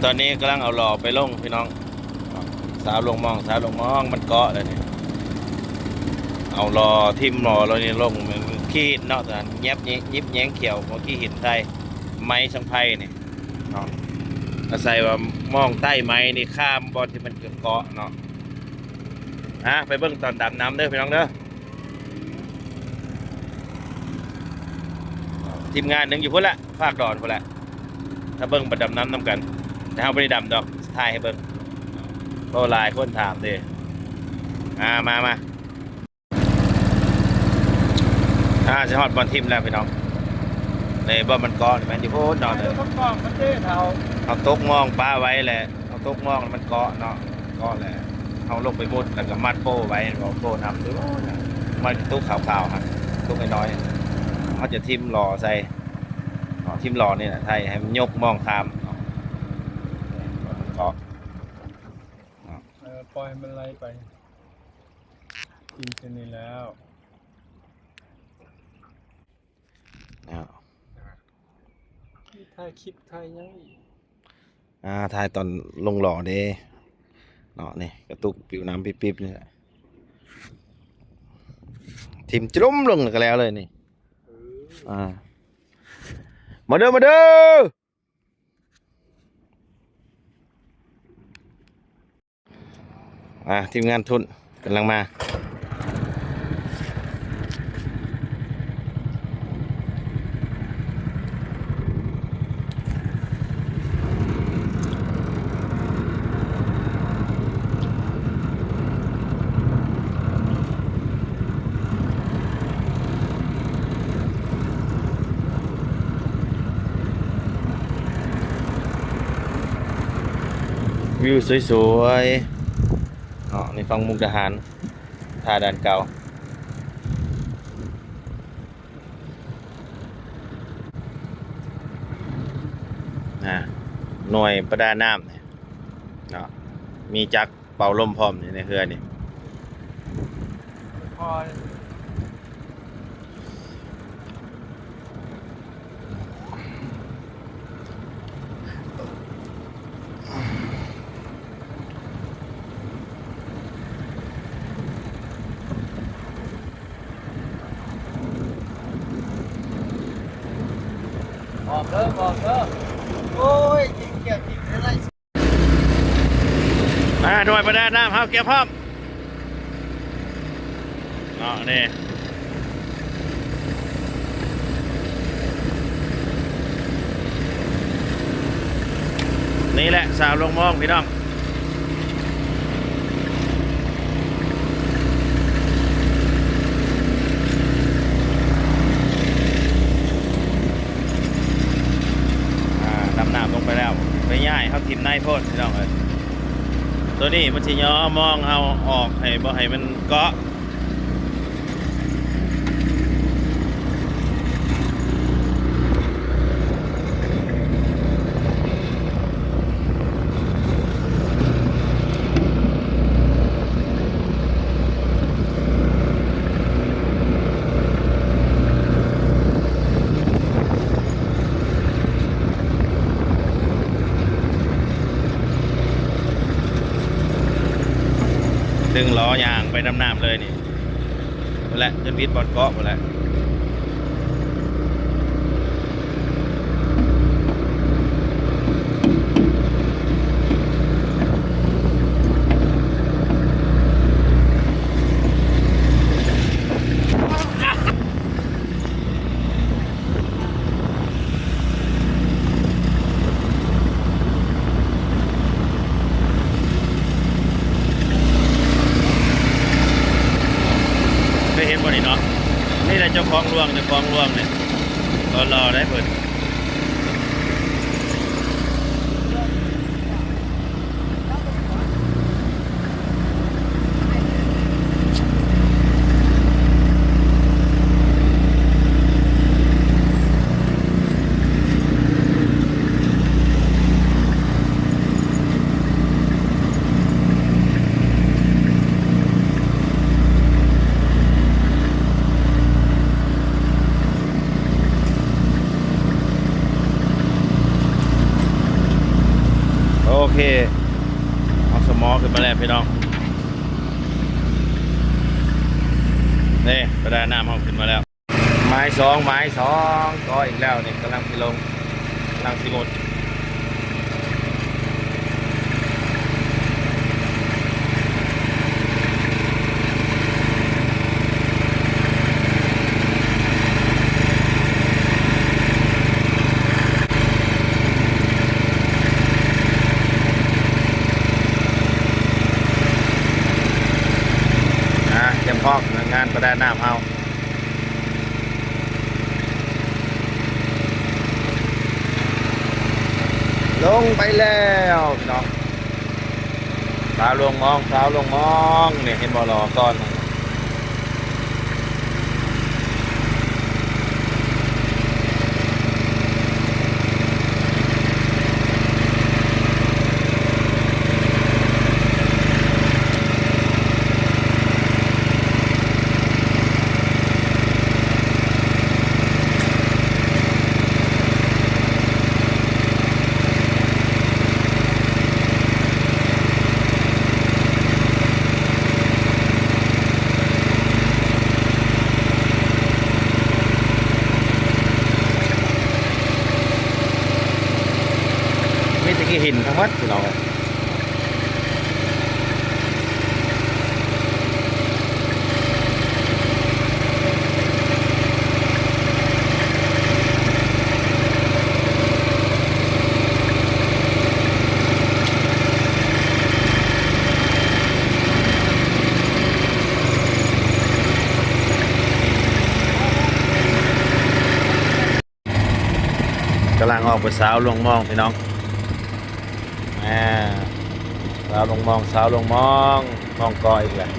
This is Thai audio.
ตอนนี้กำลังเอาหล่อไปลงพี่น้องสาวลงมองมันเกาะเลยนี่เอาหล่อทิ่มหล่อเรานี่ลงมันขี้เนาะตอนแยบยิบแย้งเขียวเมื่อกี้หินใต้ไม้สังไพ่นี่เนาะอาศัยว่ามองใต้ไม้นี่ข้ามบอลที่มันเกาะเนาะไปเบิ่งตอนดำน้ำเด้อพี่น้องเด้อทีมงานหนึ่งอยู่พุ่นละภาคดอนพุ่นละถ้าเบิ่งบัดดำน้ำนำกันแต่เขาไม่ได้ดำดอกถ่ายให้เบิ่งโตลายคนถามดิมาจะฮอดบอลทีมแล้วพี่น้องในบ่มันเกาะแม่นที่พูดนอนเลยเอาตกมองป้าไว้แหละเอาตกมองมันเกาะเนาะเกาะแหละเอาลงไปมุดแล้วก็มัดโป้ไว้เอาโป้นำดูมันตุ๊กขาวๆครับตุ๊กน้อยๆเขาจะทิมหล่อใส่ทิมหล่อนี่แหละไทยให้มันยกมองคามเกาะปล่อยมันไหลไปกินกันนี่แล้วถ่ายคลิปถ่ายยังอีกถ่ายตอนลงหล่อเด้เนาะนี่กระตุกปิวน้ำปิ๊บๆนี่แหละทิมจุ่มลงก็แล้วเลยนี่มาเด้อทีมงานทุนกำลังมาวิวสวยๆในฟังมุกดาหารท่าด่านเก่าหน่วยประดาน้ำเนี่ยมีจักรเป่าลมพร้อมในเรือนี่บอกเด้อโอ้ยเกี่ยวกินอะไรหน่วยประดาน้ำเก็บพร้อมนี่นี่แหละสาวลงมองพี่น้องดำน้ำลงไปแล้วไปย่ายเขาทิมนายโพดพี่น้องเลยตัวนี้มันสิย่อมองเอาออกให้บ่ให้มันเกาะดึงล้อยางไปดำน้ำเลยนี่หมดแล้วจนวิดบอลเกาะหมดแล้วเห็นบ่นี่เนาะนี่แหละเจ้าของร่วงเนี่ยรอได้เปิด เคเอาสมอขึ้นมาแล้วพี่น้องนี่ประดาน้ำเอาขึ้นมาแล้วไม้สองก็อีกแล้วนี่กำลังสิลงกำลังสิหมดเตรียมพร้อมงานประดาน้ำเอาลงไปแล้วพี่น้องสาวลงมองเนี่ยเห็นบ่อรอก่อนมีแตะกี้หินทั้งหมดพี่น้องกำลังออกไปสาวลงมองพี่น้องสาวลงมองมองเกาะอีกแล้ว